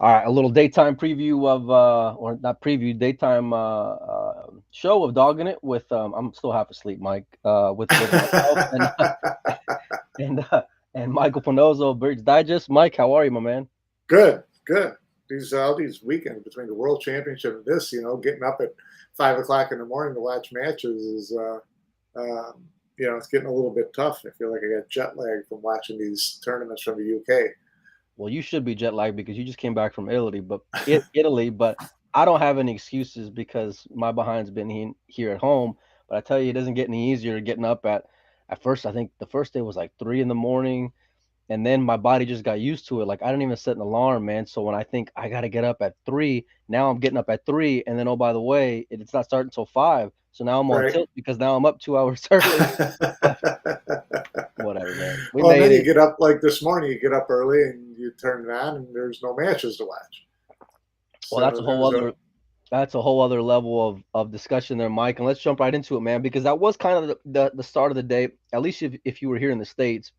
All right, a little daytime preview of or not preview, daytime show of Dogging It with I'm still half asleep, Mike. With myself and and Michael Panozo of Birds Digest. Mike, how are you, my man? Good, good. These weekends between the World Championship and this, getting up at 5 o'clock in the morning to watch matches is, it's getting a little bit tough. I feel like I got jet lag from watching these tournaments from the UK. Well, you should be jet lagged because you just came back from Italy, but I don't have any excuses because my behind's been here at home. But I tell you, it doesn't get any easier getting up at first. I think the first day was like 3 in the morning. And then my body just got used to it. Like I didn't even set an alarm, man. So when I think I gotta get up at 3, now I'm getting up at 3, and then oh by the way, it's not starting until 5. So now I'm on Right. tilt because now I'm up 2 hours early. But whatever, man. We Well, and made then you it. get up like this morning. You get up early and you turn it on, and there's no matches to watch. Well, So there's a that's a whole other level of discussion there, Mike. And let's jump right into it, man, because that was kind of the start of the day. At least if you were here in the States,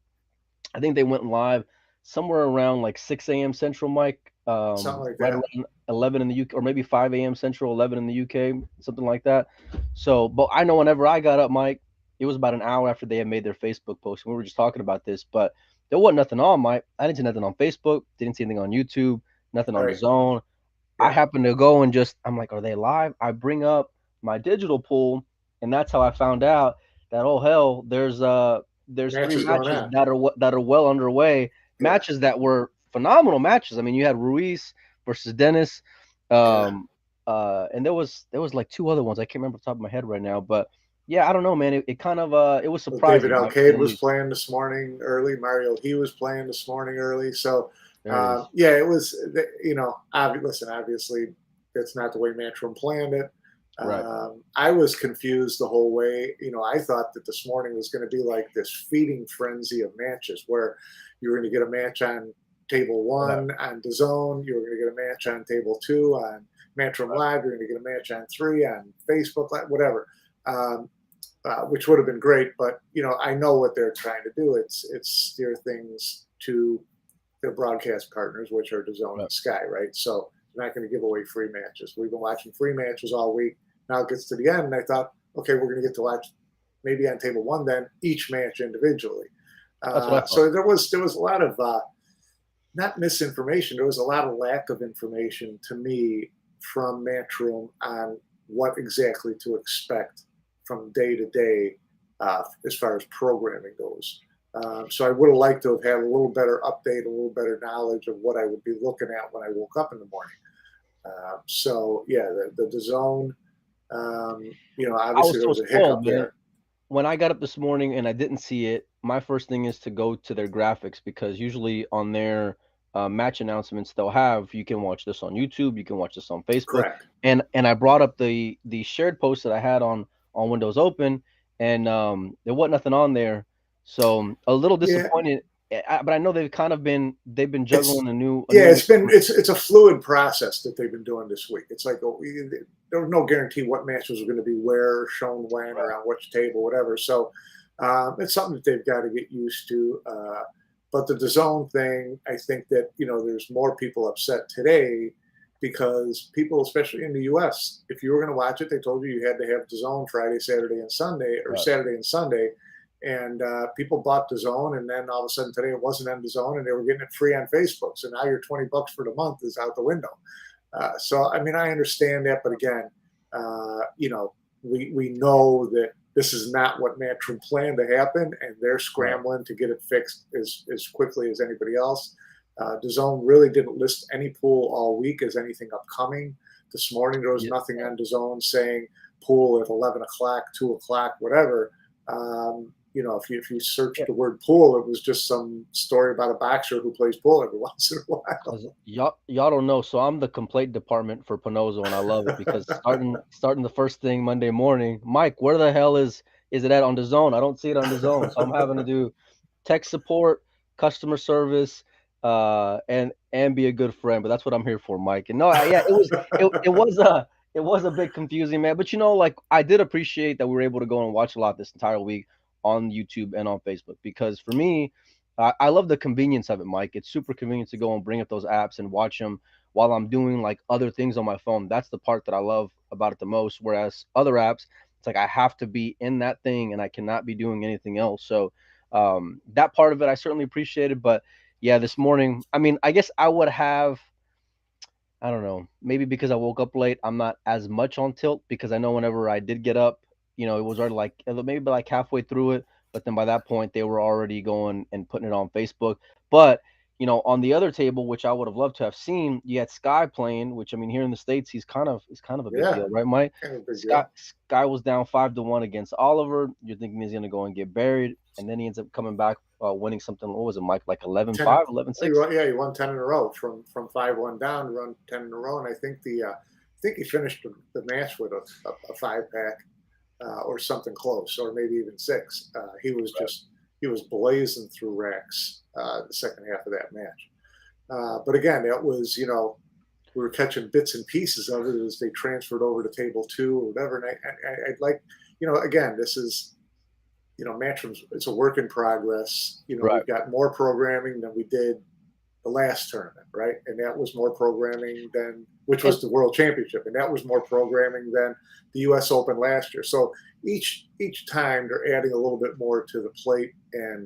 I think they went live somewhere around like 6 a.m. Central, Mike. something like Right that. around 11 in the UK, or maybe 5 a.m. Central, 11 in the UK, something like that. So, but I know whenever I got up, Mike, it was about an hour after they had made their Facebook post. We were just talking about this, but there wasn't nothing on, Mike. I didn't see nothing on Facebook, didn't see anything on YouTube, nothing on the Right. zone. I Yeah. happened to go and just, I'm like, are they live? I bring up my digital pool, and that's how I found out that, oh hell, there's three Matches going matches on. that are well underway, Yeah. matches that were phenomenal matches. I mean, you had Ruiz versus Dennis, Yeah. um, and there was like two other ones I can't remember off the top of my head right now, but yeah, I don't know, man. It kind of it was Well, David surprising, Mike, to say Alcade the was least. playing this morning early. Mario He was playing this morning early. So, There it is. yeah, it was, listen, obviously, that's not the way Matchroom planned it. Right. I was confused the whole way. I thought that this morning was going to be like this feeding frenzy of matches where you were going to get a match on table Right. one on DAZN, you were going to get a match on table two on Matchroom Right. Live, you're going to get a match on three on Facebook Live, whatever. Um, which would have been great. But I know what they're trying to do. It's steer things to their broadcast partners, which are DAZN Right. and Sky, right? So they're not going to give away free matches. We've been watching free matches all week. Now it gets to the end, and I thought, okay, we're going to get to watch maybe on table one then each match individually. That's what I thought. So there was a lot of not misinformation. There was a lot of lack of information to me from Matchroom on what exactly to expect from day to day as far as programming goes. So I would have liked to have had a little better update, a little better knowledge of what I would be looking at when I woke up in the morning. So yeah, the zone, I was obviously there so was a hiccup spoiled, man. there. When I got up this morning and I didn't see it, my first thing is to go to their graphics because usually on their match announcements they'll have you can watch this on YouTube, you can watch this on Facebook, Correct. and I brought up the shared post that I had on Windows Open, and there wasn't nothing on there, so a little Yeah, disappointed. But I know they've been it's juggling a yeah, new. it's a fluid process that they've been doing this week. It's like there was no guarantee what matches were going to be where, shown when, Right, or on which table, whatever. So it's something that they've got to get used to. But the DAZN thing, I think that there's more people upset today because people, especially in the U.S., if you were going to watch it, they told you had to have DAZN Friday, Saturday, and Sunday, or right. Saturday and Sunday, and people bought the zone, and then all of a sudden today it wasn't on the zone, and they were getting it free on Facebook. So now your $20 for the month is out the window. So I mean, I understand that, but again, we know that this is not what Matchroom planned to happen, and they're Right. scrambling to get it fixed as quickly as anybody else. The zone really didn't list any pool all week as anything upcoming. This morning there was Yeah. nothing on the zone saying pool at 11 o'clock, 2 o'clock, whatever. If you search Yeah. the word pool, it was just some story about a boxer who plays pool every once in a while. Cause y'all don't know, so I'm the complaint department for Panozo, and I love it because starting the first thing Monday morning, Mike, where the hell is it at on the zone? I don't see it on the zone, so I'm having to do tech support, customer service, and be a good friend. But that's what I'm here for, Mike. And no, yeah, it was a bit confusing, man. But like I did appreciate that we were able to go and watch a lot this entire week on YouTube and on Facebook because for me, I love the convenience of it, Mike. It's super convenient to go and bring up those apps and watch them while I'm doing like other things on my phone. That's the part that I love about it the most. Whereas other apps, it's like I have to be in that thing and I cannot be doing anything else. So that part of it I certainly appreciated. But yeah, this morning, I mean, I guess I would have, I don't know, maybe because I woke up late, I'm not as much on tilt because I know whenever I did get up, it was already like maybe like halfway through it, but then by that point they were already going and putting it on Facebook. But on the other table, which I would have loved to have seen, you had Sky playing, which I mean here in the States he's kind of a big Yeah, deal, right, Mike? kind of a big Sky deal. Sky was down 5-1 against Oliver. You're thinking he's gonna go and get buried, and then he ends up coming back, winning something. What was it, Mike? Like 11-5, 11-6? Yeah, he won 10 in a row from 5-1 down to run 10 in a row, and I think he finished the match with a 5 pack or something close, or maybe even 6. He was blazing through racks the second half of that match. But again, that was we were catching bits and pieces of it as they transferred over to table 2 or whatever. And I'd like again, this is Matchroom's, it's a work in progress. Right. We've got more programming than we did the last tournament, right? And that was more programming than, which And was the World Championship, and that was more programming than the U.S. Open last year. So each time they're adding a little bit more to the plate, and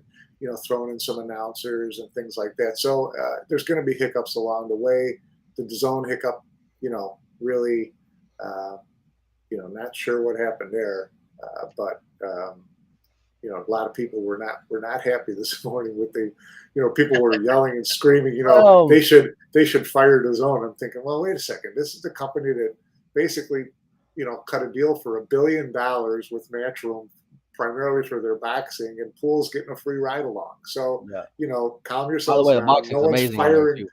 throwing in some announcers and things like that. So there's going to be hiccups along the way. The DAZN hiccup, really, not sure what happened there, but. A lot of people were not happy this morning with people were yelling and screaming, um, they should fire DAZN. I'm thinking, well, wait a second, this is the company that basically, cut a deal for $1 billion with Matchroom, primarily for their boxing, and Pool's getting a free ride along. So, yeah. calm By the yourselves way, the down. boxing's amazing on there too.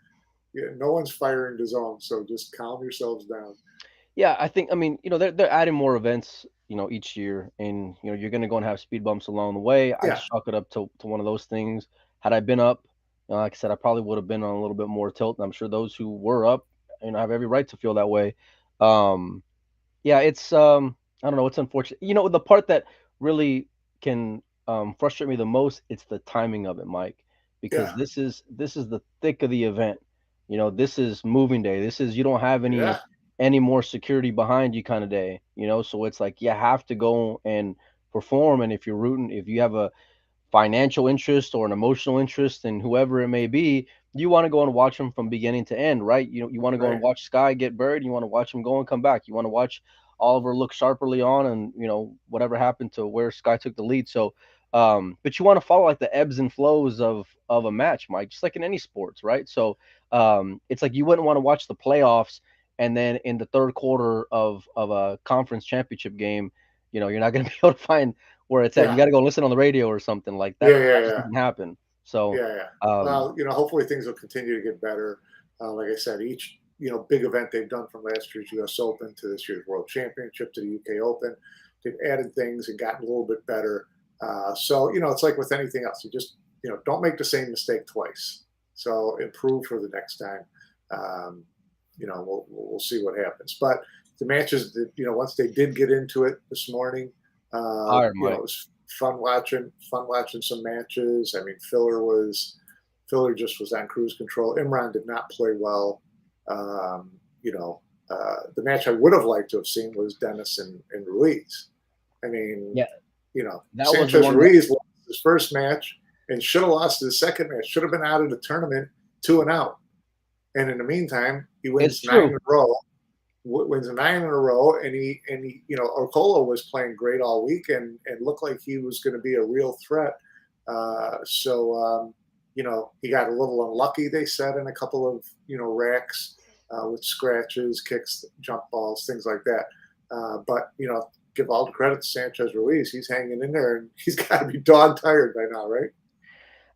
No one's firing DAZN, so just calm yourselves down. Yeah, I mean, they're adding more events, each year, and you're gonna go and have speed bumps along the way. I Yeah, just chalk it up to one of those things. Had I been up, like I said, I probably would have been on a little bit more tilt, and I'm sure those who were up, have every right to feel that way. Um, yeah, it's I don't know, it's unfortunate. The part that really can frustrate me the most, it's the timing of it, Mike, because yeah, this is the thick of the event. This is moving day. This is you don't have yeah, any more security behind you kind of day, so it's like you have to go and perform, and if you have a financial interest or an emotional interest in whoever it may be, you want to go and watch them from beginning to end, right? You want to go and right, watch Sky get buried. You want to watch him go and come back. You want to watch Oliver look sharp early on, and whatever happened to where Sky took the lead. So, but you want to follow like the ebbs and flows of a match, Mike, just like in any sports, right? So, it's like you wouldn't want to watch the playoffs and then in the third quarter of a conference championship game, you're not going to be able to find where it's at. You yeah, got to go listen on the radio or something like that. yeah, yeah, That just yeah. doesn't happen. So, Yeah, yeah. um, Well, hopefully things will continue to get better. Like I said, each big event they've done from last year's U.S. Open to this year's World Championship to the UK Open, they've added things and gotten a little bit better. So it's like with anything else, you just don't make the same mistake twice. So improve for the next time. Um, we'll see what happens. But the matches that once they did get into it this morning, Iron it Mike. was fun watching some matches. I mean, Filler just was on cruise control. Imran did not play well. Um, the match I would have liked to have seen was Dennis and Ruiz. I mean, Yeah, that was the Sanchez one that Ruiz lost his first match and should have lost his second match. Should have been out of the tournament 2-0. And in the meantime, he it's wins 9 in true. a row. Wins 9 in a row, and he Okolo was playing great all week and looked like he was going to be a real threat. He got a little unlucky, they said, in a couple of racks with scratches, kicks, jump balls, things like that. But give all the credit to Sanchez Ruiz. He's hanging in there, and he's got to be dog tired by now, right?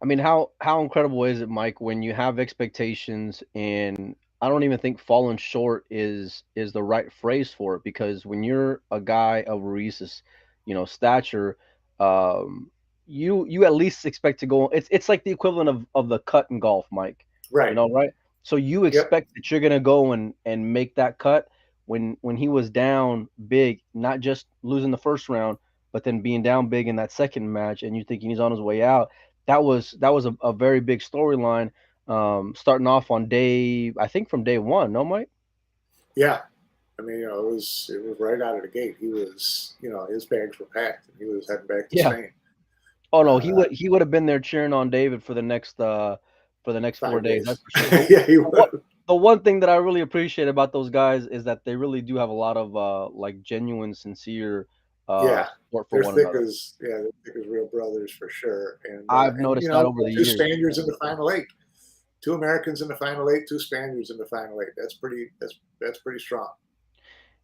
I mean, how incredible is it, Mike, when you have expectations and I don't even think falling short is the right phrase for it because when you're a guy of Ruiz's, stature, um, you at least expect to go. It's like the equivalent of the cut in golf, Mike. Right. Right? So you Yep. expect that you're gonna go and make that cut when he was down big, not just losing the first round, but then being down big in that second match, and you thinking he's on his way out that was a very big storyline. Starting off on I think from day one. No, Mike. Yeah, I mean, it was right out of the gate. He was, his bags were packed, and he was heading back to Yeah. Spain. Oh no, Uh, he would have been there cheering on David for the next 4 days. That's 5 days. for sure. Yeah, he The one would. the one thing that I really appreciate about those guys is that they really do have a lot of like genuine, sincere Yeah, support for one another. they're thick as real brothers for sure. I've And noticed that over the two years. Spaniards in the final eight, two Americans in the final eight, two Spaniards in the final eight. That's pretty strong.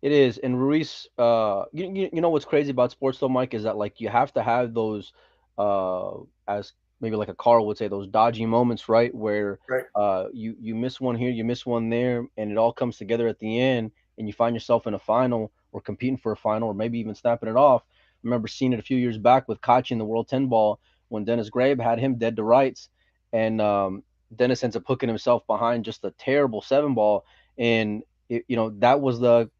It is, and Ruiz, you know what's crazy about sports though, Mike, is that like you have to have those, uh, as maybe like a Carl would say, those dodgy moments, right, where Right. you miss one here, you miss one there, and it all comes together at the end, and you find yourself in a final or competing for a final, or maybe even snapping it off. I remember seeing it a few years back with Kachi in the World 10 ball when Dennis Grabe had him dead to rights, and Dennis ends up hooking himself behind just a terrible 7 ball, and that was the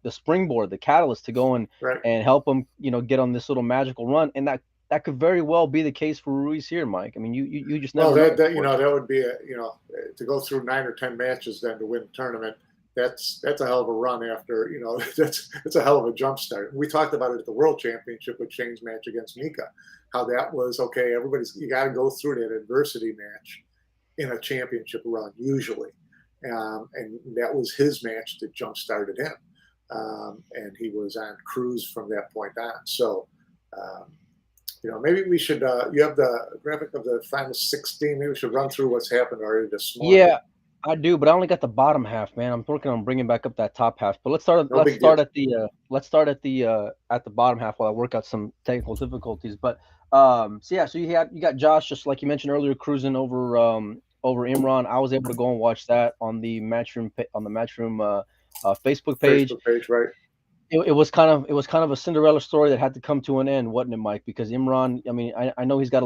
springboard, the catalyst to go Right. and help him, get on this little magical run. And that could very well be the case for Ruiz here, Mike. I mean, you just Well, never know, of that course. that would be to go through 9 or 10 matches then to win the tournament. That's a hell of a run after that's a hell of a jump start. We talked about it at the World Championship with Shane's match against Mika, how that was okay. You got to go through that adversity match in a championship run usually, and that was his match that jump started him, and he was on cruise from that point on. So. Um, maybe we should. You have the graphic of the final 16. Maybe we should run through what's happened already this morning. Yeah, I do, but I only got the bottom half, man. I'm working on bringing back up that top half. But No big deal. at the bottom half while I work out some technical difficulties. But so yeah, so you got Josh, just like you mentioned earlier, cruising over Imran. I was able to go and watch that on the Matchroom Facebook page. Facebook page, right? It was kind of a Cinderella story that had to come to an end, wasn't it, Mike? Because Imran, I mean, I know he's got a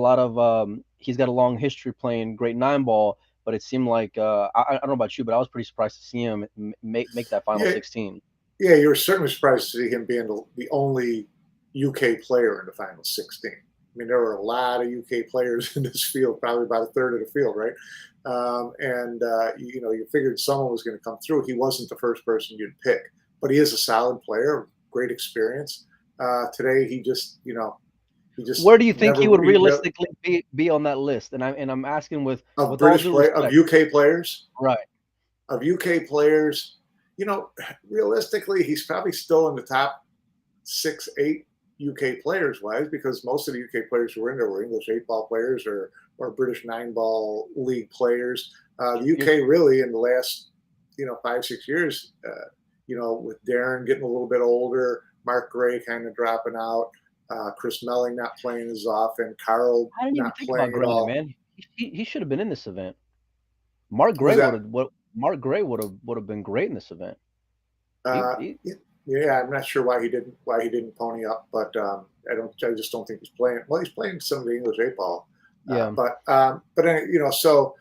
long history playing great 9 ball, but it seemed like I don't know about you, but I was pretty surprised to see him make that final Yeah, 16. yeah. You were certainly surprised to see him being the only UK player in the final 16. I mean, there were a lot of UK players in this field, probably about a third of the field, right? And you figured someone was going to come through. He wasn't the first person you'd pick, but he is a solid player, great experience. Today, he just Where do you think he never, would he never realistically be on that list? And I'm asking of with all British due play of respect, UK players right? of UK players. Realistically, he's probably still in the top 6, 8 UK players wise because most of the UK players who were in there were English 8 ball players or British 9 ball league players. The You're UK really in the last 5, 6 years, with Darren getting a little bit older, Mark Gray kind of dropping out, Chris Melling not playing as often, Carl I didn't even not think about playing at Gray, all. man. He should have been in this event. Who's that? Mark Gray would have been great in this event. Uh, He yeah, I'm not sure why he didn't pony up, but I just don't think he's playing. Well, he's playing some of the English 8 ball, Yeah. so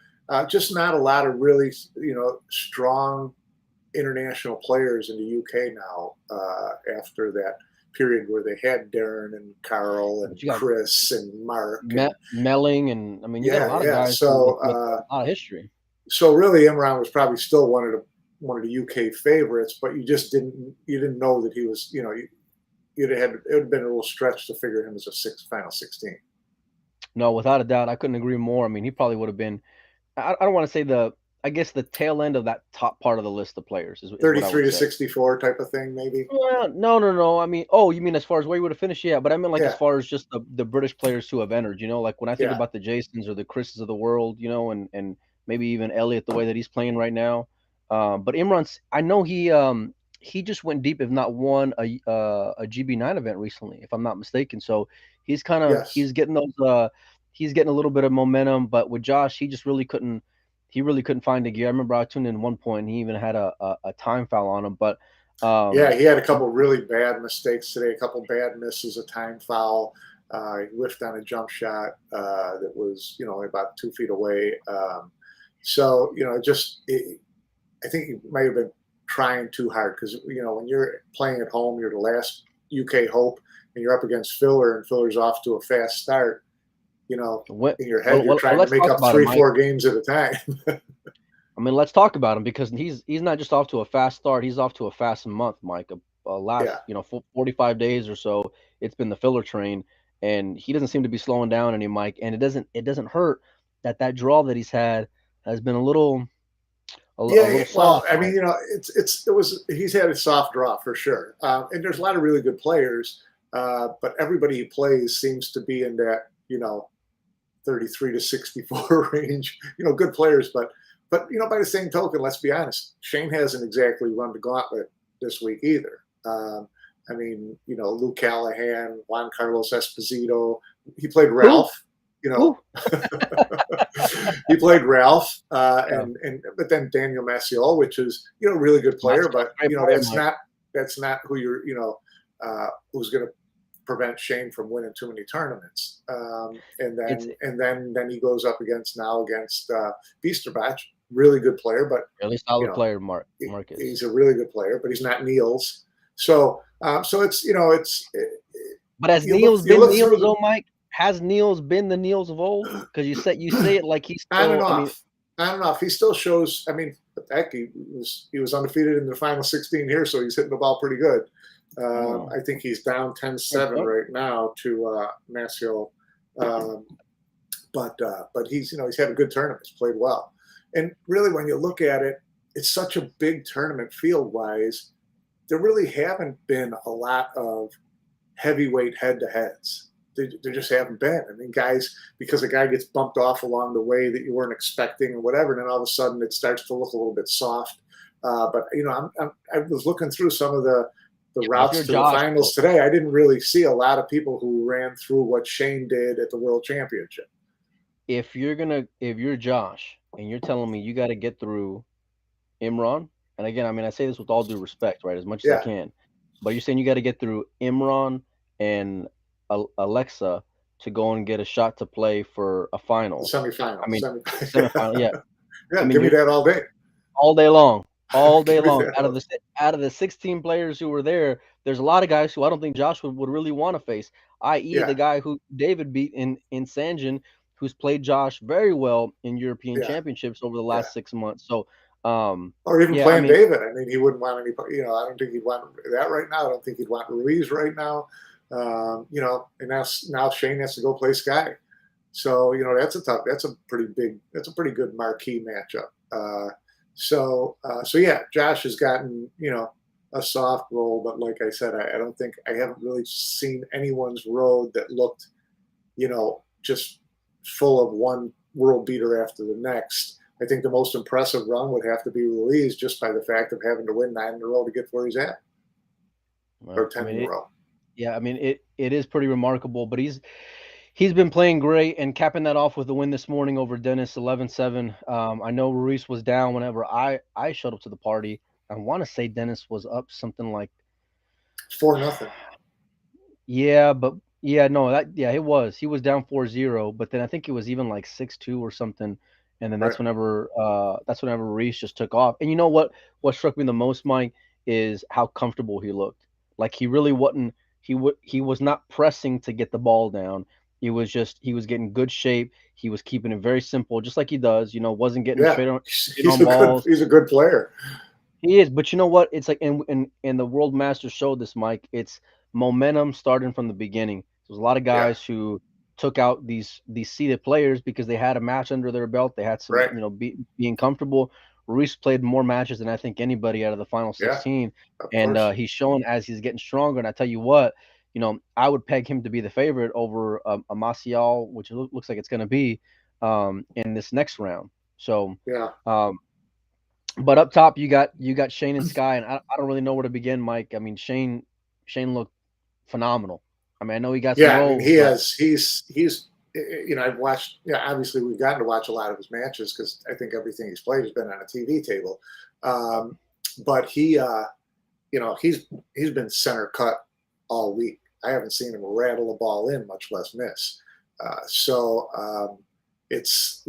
just not a lot of really strong international players in the UK now after that period where they had Darren and Carl and But you got Chris and Mark and Melling, and I mean, you got a yeah, lot of yeah. guys with a lot of history. So really, Imran was probably still one of the UK favorites, but you didn't know that he was it would have been a little stretch to figure him as a final 16. No, without a doubt, I couldn't agree more. I mean, he probably would have been. I don't want to say I guess the tail end of that top part of the list of players is what I 33 would to say. 64 type of thing, maybe. Well, no, no, no. I mean, oh, you mean as far as where you would have finished? Yeah, but I mean like as Yeah, far as just the British players who have entered. Like when I think yeah, about the Jasons or the Chris's of the world, and maybe even Elliot the way that he's playing right now. But Imran's, I know he just went deep, if not won a GB9 event recently, if I'm not mistaken. So yes. he's getting a little bit of momentum. But with Josh, he really couldn't find a gear. I remember I tuned in one point and he even had a time foul on him. But Yeah, um, he had a couple really bad mistakes today, a couple bad misses, a time foul. He whiffed on a jump shot that was, only about 2 feet away. I think he might have been trying too hard because, when you're playing at home, you're the last UK hope, and you're up against Filler, and Filler's off to a fast start. in your head, you're trying to let's make talk up about it, Mike. 4 games at a time. I mean, let's talk about him because he's not just off to a fast start. He's off to a fast month, Mike. Last Yeah. 45 days or so, it's been the filler train, and he doesn't seem to be slowing down any, Mike. And it doesn't hurt that draw that he's had has been a little Yeah, well, soft. I mean, he's had a soft draw for sure, and there's a lot of really good players, but everybody he plays seems to be in that 33 to 64 range. Good players, but by the same token, let's be honest, Shane hasn't exactly run the gauntlet this week either. I mean, Luke Callahan, Juan Carlos Esposito, he played Ralph. He played Ralph, and but then Daniel Maciel, which is really good player, but that's not who you're who's going to prevent Shane from winning too many tournaments. And then he goes up against Biesterbach, really good player, but really solid player, Marcus. He's a really good player, but he's not Niels. So it's. But has Niels been Niels, though, Mike? Has Niels been the Niels of old? Because you say it like he's still, I don't know if he still shows. I mean, heck, he was undefeated in the final 16 here, so he's hitting the ball pretty good. I think he's down 10-7 right now to Maciel, but he's had a good tournament. He's played well, and really when you look at it, it's such a big tournament field wise. There really haven't been a lot of heavyweight head-to-heads. There just haven't been. I mean, guys, because a guy gets bumped off along the way that you weren't expecting or whatever, and then all of a sudden it starts to look a little bit soft. But I was looking through some of the routes to the finals today. I didn't really see a lot of people who ran through what Shane did at the World Championship. If you're Josh and you're telling me you got to get through Imran, and again, I mean, I say this with all due respect, right, as much as I can, but you're saying you got to get through Imran and Alexa to go and get a shot to play for a final, semifinal. I mean, semifinal, yeah. I mean, give me that all day. All day long. Out of the 16 players who were there, there's a lot of guys who I don't think Josh would really want to face, i.e. the guy who David beat in Sanjin, who's played Josh very well in European championships over the last 6 months. So or even playing David. I mean, he wouldn't want any. I don't think he'd want that right now. I don't think he'd want Ruiz right now. And now Shane has to go play Sky. So that's a pretty good marquee matchup. So yeah, Josh has gotten a soft roll, but like I said, I haven't really seen anyone's road that looked just full of one world beater after the next. I think the most impressive run would have to be Ruiz, just by the fact of having to win 9 in a row to get where he's at, or 10 in a row. Yeah, I mean it is pretty remarkable, but he's been playing great and capping that off with a win this morning over Dennis 11-7. I know Ruiz was down whenever I showed up to the party. I want to say Dennis was up something like 4-0. Yeah, but it was. He was down 4-0, but then I think it was even like 6-2 or something. And then that's whenever Ruiz just took off. And you know what struck me the most, Mike, is how comfortable he looked. Like he really wasn't. He was not pressing to get the ball down. He was getting good shape. He was keeping it very simple, just like he does. Wasn't getting straight on balls. He's a good player. He is, but you know what? It's like in the World Masters showed this, Mike. It's momentum starting from the beginning. There's a lot of guys who took out these seeded players because they had a match under their belt. They had some, being comfortable. Ruiz played more matches than I think anybody out of the final 16, and he's shown as he's getting stronger. And I tell you what, I would peg him to be the favorite over a Maciel, which looks like it's going to be in this next round. So but up top you got Shane and Sky, and I don't really know where to begin, Mike. I mean, Shane looked phenomenal. I mean, I know he got some rolls. He's I've watched. Obviously we've gotten to watch a lot of his matches because I think everything he's played has been on a TV table. But he's been center cut all week. I haven't seen him rattle a ball in, much less miss. It's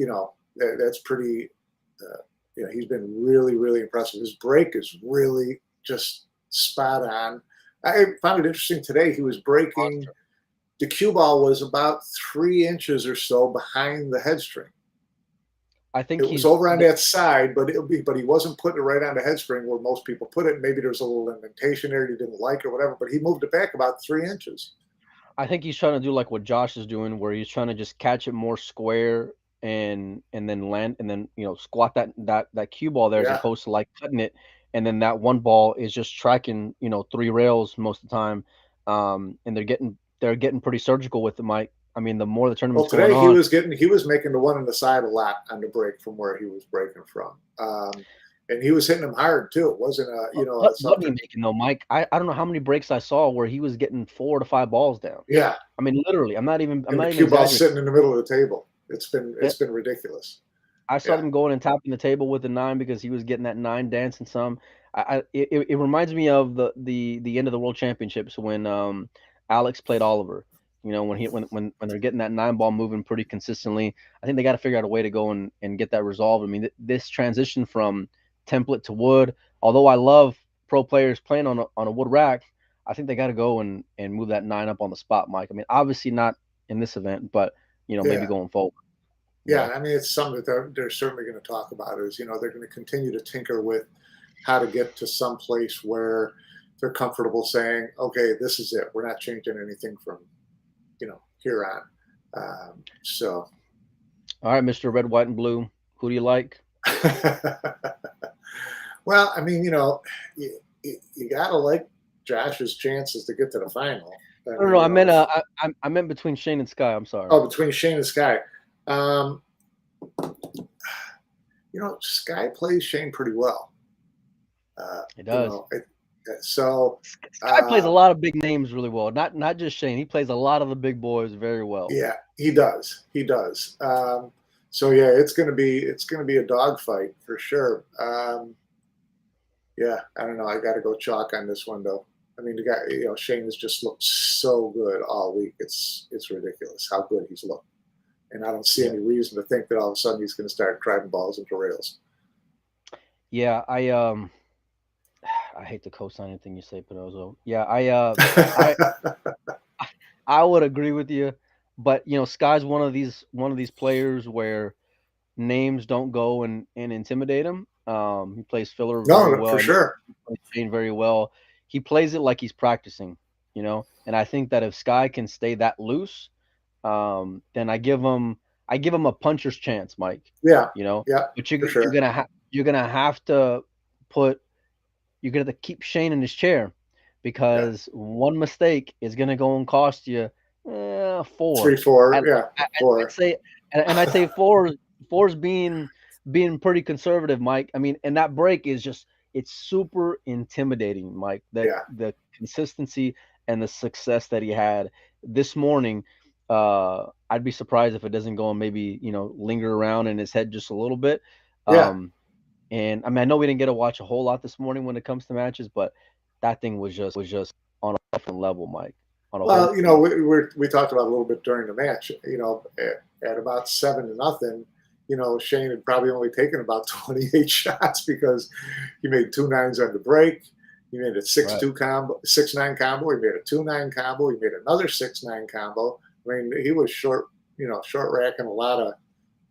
that's pretty. He's been really, really impressive. His break is really just spot on. I found it interesting today. He was breaking the cue ball was about 3 inches or so behind the head string. I think It was he's over on that side, but he wasn't putting it right on the head spring where most people put it. Maybe there was a little indentation there he didn't like or whatever, but he moved it back about 3 inches. I think he's trying to do like what Josh is doing, where he's trying to just catch it more square and then land and then squat that cue ball there as Yeah. opposed to like cutting it, and then that one ball is just tracking 3 rails most of the time, and they're getting pretty surgical with it, Mike. I mean, the more the Well, tournament's going today he on, was making the one on the side a lot on the break from where he was breaking from, and he was hitting them hard too. It wasn't what he something. making though, Mike? I don't know how many breaks I saw where he was getting 4 to 5 balls down. Yeah, I mean, literally, I'm not even and the cue ball exaggerating. sitting in the middle of the table. It's Yeah, been ridiculous. I saw Yeah. them going and tapping the table with the 9 because he was getting that 9 dancing some. It reminds me of the end of the World Championships when Alex played Oliver. When they're getting that 9 ball moving pretty consistently. I think they got to figure out a way to go and get that resolved. I mean, this transition from template to wood, although I love pro players playing on a wood rack, I think they got to go and move that 9 up on the spot, Mike. I mean, obviously not in this event, but maybe Yeah. going forward. Yeah, I mean, it's something that they're certainly going to talk about. Is they're going to continue to tinker with how to get to some place where they're comfortable saying, okay, this is it. We're not changing anything from here on. So, All right, Mr. Red, White, and Blue. Who do you like? well, I mean, you got to like Josh's chances to get to the final. No. I meant between Shane and Sky. I'm sorry. Oh, between Shane and Sky. Sky plays Shane pretty well. He does. So Sky plays a lot of big names really well. Not just Shane. He plays a lot of the big boys very well. Yeah, he does. He does. So yeah, it's gonna be a dogfight for sure. Yeah, I don't know. I got to go chalk on this one though. I mean, the guy, Shane has just looked so good all week. It's ridiculous how good he's looked, and I don't see any reason to think that all of a sudden he's going to start driving balls into rails. Yeah, I hate to co-sign anything you say, Pinozo. Yeah, I would agree with you, but Sky's one of these players where names don't go and intimidate him. He plays filler very well. For sure. He plays Shane very well. He plays it like he's practicing, and I think that if Sky can stay that loose, then I give him a puncher's chance, Mike. Yeah. Yeah. But you're gonna have to keep Shane in his chair because one mistake is gonna go and cost you 4. 3, 4. Yeah. 4. I'd say four's being pretty conservative, Mike. I mean, and that break is it's super intimidating, Mike. The consistency and the success that he had this morning. I'd be surprised if it doesn't go and maybe linger around in his head just a little bit. And I mean, I know we didn't get to watch a whole lot this morning when it comes to matches, but that thing was just on a different level, Mike. We talked about a little bit during the match. At about 7-0, Shane had probably only taken about 28 shots because he made 2 9s on the break. He made a 6-2 combo, 6-9 combo. He made a 2-9 combo. He made another 6-9 combo. I mean, he was short racking a lot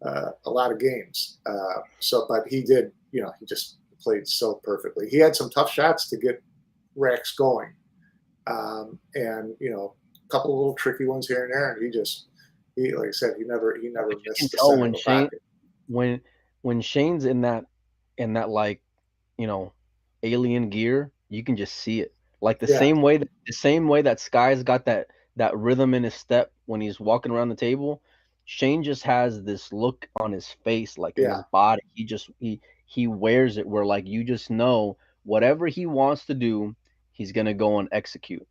of games. But he did, he just played so perfectly. He had some tough shots to get racks going, and a couple of little tricky ones here and there. And he like I said, he never missed the center of the pocket. When Shane's in that like alien gear, you can just see it. Like the same way that Sky's got that rhythm in his step when he's walking around the table, Shane just has this look on his face, like in his body. He wears it where like you just know whatever he wants to do, he's gonna go and execute.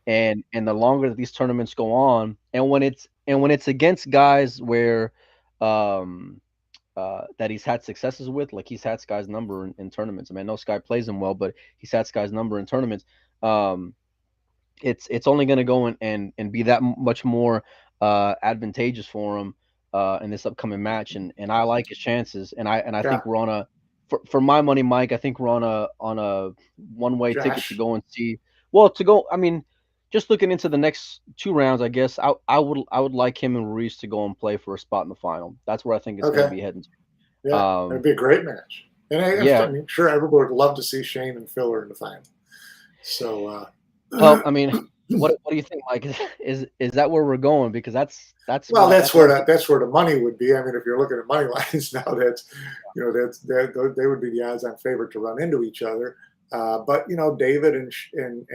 And the longer that these tournaments go on, and when it's against guys where that he's had successes with, like he's had Sky's number in tournaments. I mean, I know Sky plays him well, but he's had Sky's number in tournaments. It's only going to go and be that much more advantageous for him in this upcoming match, and I like his chances, and I think we're on for my money, Mike. I think we're on a one-way ticket to go and see. Well, I mean, just looking into the next 2 rounds, I guess I would like him and Ruiz to go and play for a spot in the final. That's where I think it's going to Okay. be heading to. Yeah, it'd be a great match. And Yeah. I mean, sure, everybody would love to see Shane and Filler in the final. So, Well, I mean, what do you think, Mike? Is that where we're going? Because that's well, what that's that's what where I'm thinking. that's where the money would be. I mean, if you're looking at money lines now, that's they would be the odds-on favorite to run into each other. But David and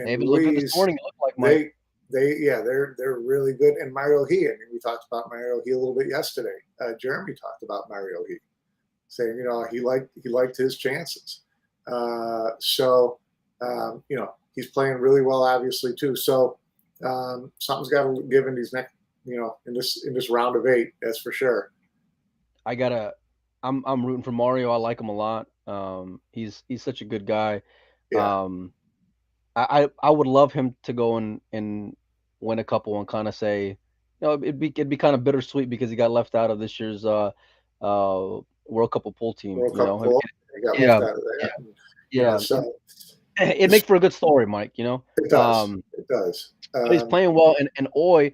David looked good this Ruiz, morning. It looked like Mike. they're really good. And Mario He, I mean, we talked about Mario He a little bit yesterday. Jeremy talked about Mario He, saying he liked his chances. So he's playing really well, obviously too. So something's got to give in these next in this round of 8. That's for sure. I gotta. I'm rooting for Mario. I like him a lot. He's such a good guy. Yeah, Um, I would love him to go and win a couple and kind of say, it'd be kind of bittersweet because he got left out of this year's World Cup of Pool team. World Cup poll. He got left Yeah, out of yeah, that. And, yeah. so It'd make for a good story, Mike. it does. It does. But he's playing well, and Oi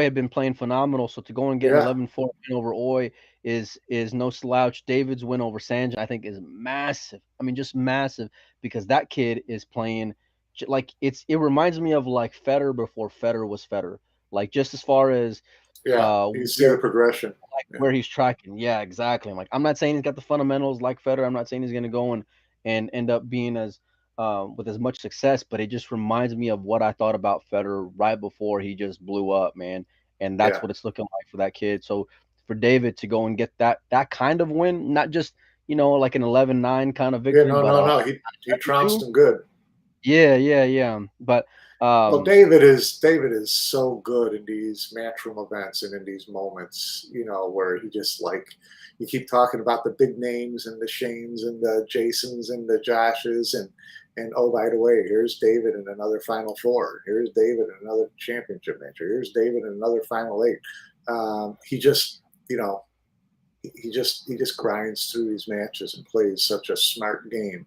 had been playing phenomenal. So to go and get an Yeah, 11-4 win over Oi is no slouch. David's win over Sanjay, I think, is massive. I mean, just massive because that kid is playing like it reminds me of like Federer before Federer was Federer. Like just as far as yeah. You see the where progression. like Yeah, where he's tracking. Yeah, exactly. Like I'm not saying he's got the fundamentals like Federer. I'm not saying he's gonna go and end up being as with as much success, but it just reminds me of what I thought about Federer right before he just blew up, man. And that's yeah, what it's looking like for that kid. So for David to go and get that kind of win, not just like an 11-9 kind of yeah. victory, No, but no, no. He trounced 7-2. him good. Yeah, yeah, yeah. But Well, um, David is so good in these matchroom events and in these moments, where he just like you keep talking about the big names and the Shanes and the Jasons and the Joshes and oh, by the way, here's David in another Final Four. Here's David in another championship match. Here's David in another Final Eight. He just he just grinds through these matches and plays such a smart game.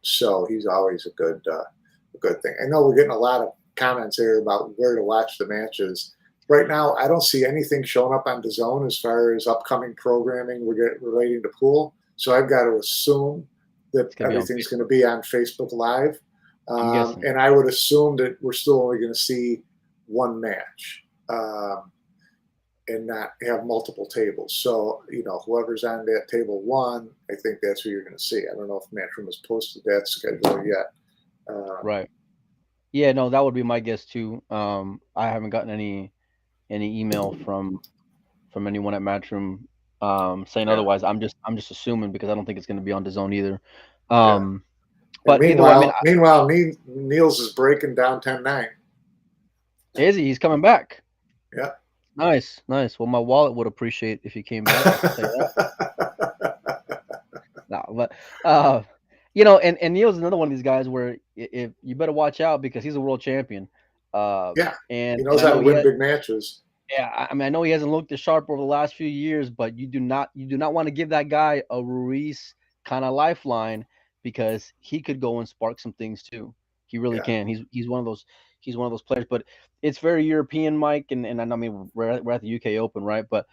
So he's always a good thing. I know we're getting a lot of comments here about where to watch the matches. Right now, I don't see anything showing up on DAZN as far as upcoming programming relating to pool. So I've got to assume that it's gonna be on everything's going to Facebook. be on Facebook Live. I'm guessing. And I would assume that we're still only going to see one match. And not have multiple tables. So, whoever's on that table 1, I think that's who you're going to see. I don't know if Matchroom has posted that schedule yet. Right. Yeah, no, that would be my guess too. I haven't gotten any email from anyone at Matchroom saying Yeah, otherwise. I'm just assuming because I don't think it's going to be on the zone either. yeah. Um, And but either way, I mean, Niels is breaking down 10-9. is he? He's coming back. Yeah. Nice, nice. Well, my wallet would appreciate if he came back. I can tell you that. No, but and Neil's another one of these guys where if you better watch out because he's a world champion. Yeah. He And knows I how know to win big matches. yeah, I mean, I know he hasn't looked as sharp over the last few years, but you do not want to give that guy a Ruiz kind of lifeline because he could go and spark some things too. He really Yeah. can. He's one of those players, but it's very European, Mike, and I mean we're at the UK Open, right? But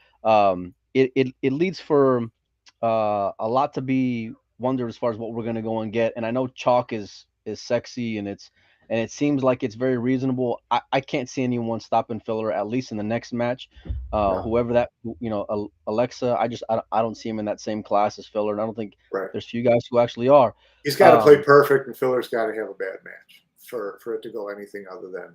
it leads for a lot to be wondered as far as what we're gonna go and get. And I know chalk is sexy and it seems like it's very reasonable. I can't see anyone stopping Filler at least in the next match. No. Whoever that Alexa, I don't see him in that same class as Filler, and I don't think Right. there's few guys who actually are. He's got to play perfect, and Filler's got to have a bad match for it to go anything other than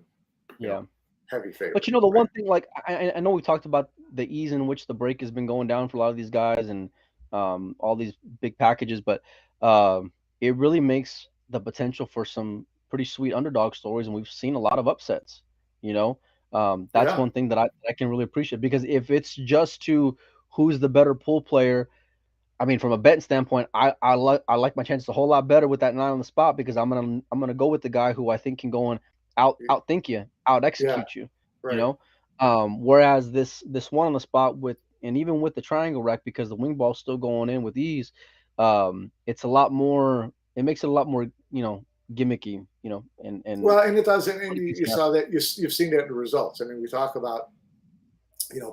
Yeah, heavy favorite. but the one thing, like I know we talked about the ease in which the break has been going down for a lot of these guys and all these big packages, but it really makes the potential for some pretty sweet underdog stories, and we've seen a lot of upsets. You know, that's Yeah. one thing that I can really appreciate because if it's just to who's the better pool player, I mean, from a betting standpoint, I like my chances a whole lot better with that 9 on the spot because I'm gonna go with the guy who I think can go and outthink you, out Yeah. execute you, you Right. know. Whereas this one on the spot with and even with the triangle rack because the wing ball's still going in with ease, it's a lot more. It makes it a lot more gimmicky, you know, and Well, and it does, and pretty you decent saw that you've seen that in the results. I mean, we talk about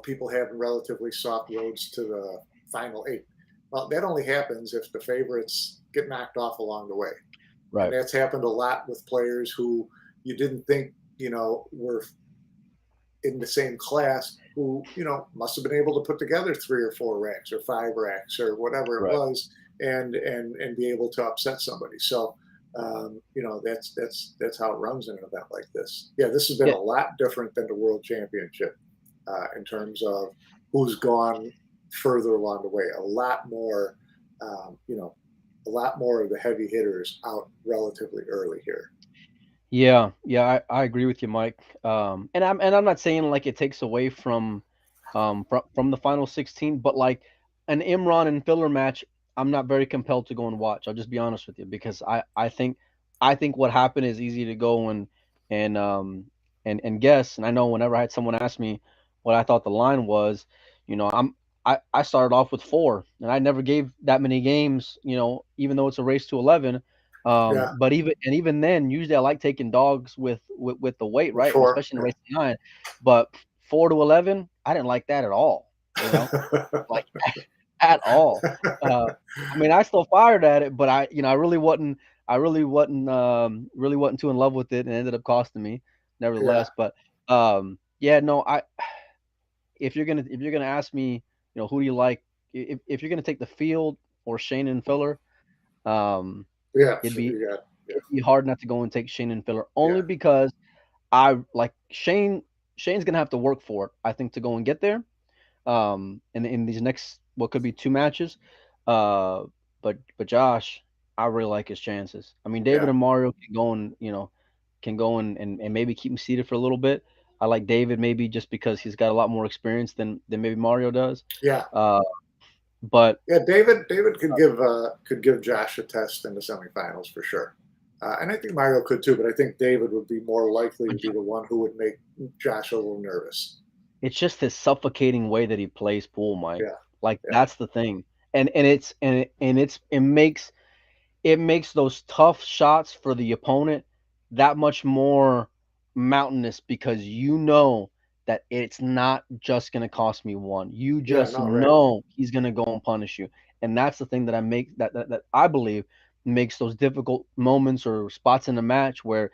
people having relatively soft roads to the final eight. Well, that only happens if the favorites get knocked off along the way, and right, that's happened a lot with players who you didn't think were in the same class who must have been able to put together 3 or 4 racks or 5 racks or whatever it right. was and be able to upset somebody. So that's how it runs in an event like this. Yeah, this has been Yeah, a lot different than the World Championship in terms of who's gone further along the way. A lot more, a lot more of the heavy hitters out relatively early here. yeah, I agree with you, Mike. And I'm not saying like it takes away from the final 16, but like an Imran and filler match, I'm not very compelled to go and watch. I'll just be honest with you because I think what happened is easy to go and and guess. And I know whenever I had someone ask me what I thought the line was, I started off with 4, and I never gave that many games, even though it's a race to 11. Yeah, But even then, usually I like taking dogs with the weight, right? And before. especially in a race to 9. But 4 to 11, I didn't like that at all, like at all. I mean, I still fired at it, but I really wasn't too in love with it, and it ended up costing me, Yeah, nevertheless. But yeah, no, if you're gonna ask me, who do you like? If you're gonna take the field or Shane and Filler, um, yeah, it'd so be you got, yeah, it'd be hard not to go and take Shane and Filler only yeah, because I like Shane. Shane's gonna have to work for it, I think, to go and get there. In these next what could be 2 matches. Uh, but Josh, I really like his chances. I mean, David yeah, and Mario can go and maybe keep him seated for a little bit. I like David maybe just because he's got a lot more experience than maybe Mario does. yeah. Uh, but Yeah, David could give Josh a test in the semifinals for sure, and I think Mario could too. But I think David would be more likely but to be the one who would make Josh a little nervous. it's just his suffocating way that he plays pool, Mike. Yeah, Like yeah, that's the thing, and it makes those tough shots for the opponent that much more mountainous because that it's not just going to cost me one. You yeah. just No, right. know he's going to go and punish you. And that's the thing that that I believe makes those difficult moments or spots in the match where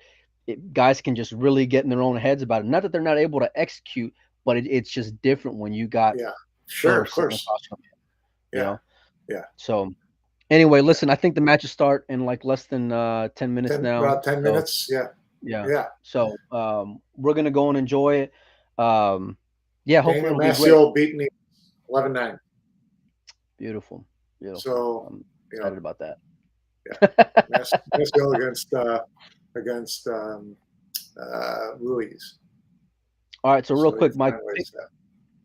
guys can just really get in their own heads about it. Not that they're not able to execute, but it's just different when you got Yeah, sure, filler of sitting course. across from you, Yeah, yeah, So anyway, yeah. listen, I think the matches start in like less than 10 minutes now. About 10 So minutes. Yeah, yeah. yeah. So we're gonna go and enjoy it. Um yeah, hopefully Daniel it'll be great. Maciel beating him 11-9. Beautiful. Beautiful. So I'm you excited know, about that. yeah, Maciel against Ruiz. All right, so real So quick, he's Mike, finally pick, set.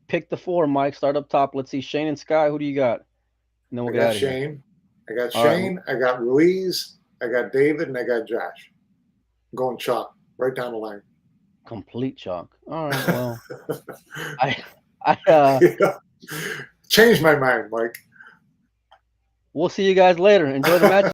pick the 4, Mike. Start up top. Let's see. Shane and Sky, who do you got? And then I we'll get got out of here. Shane. I got All right, Shane. I got Ruiz. I got David, and I got Josh. I'm going chalk right down the line. complete chalk. All right, well, I I Yeah. Change my mind, Mike. we'll see you guys later. Enjoy the match.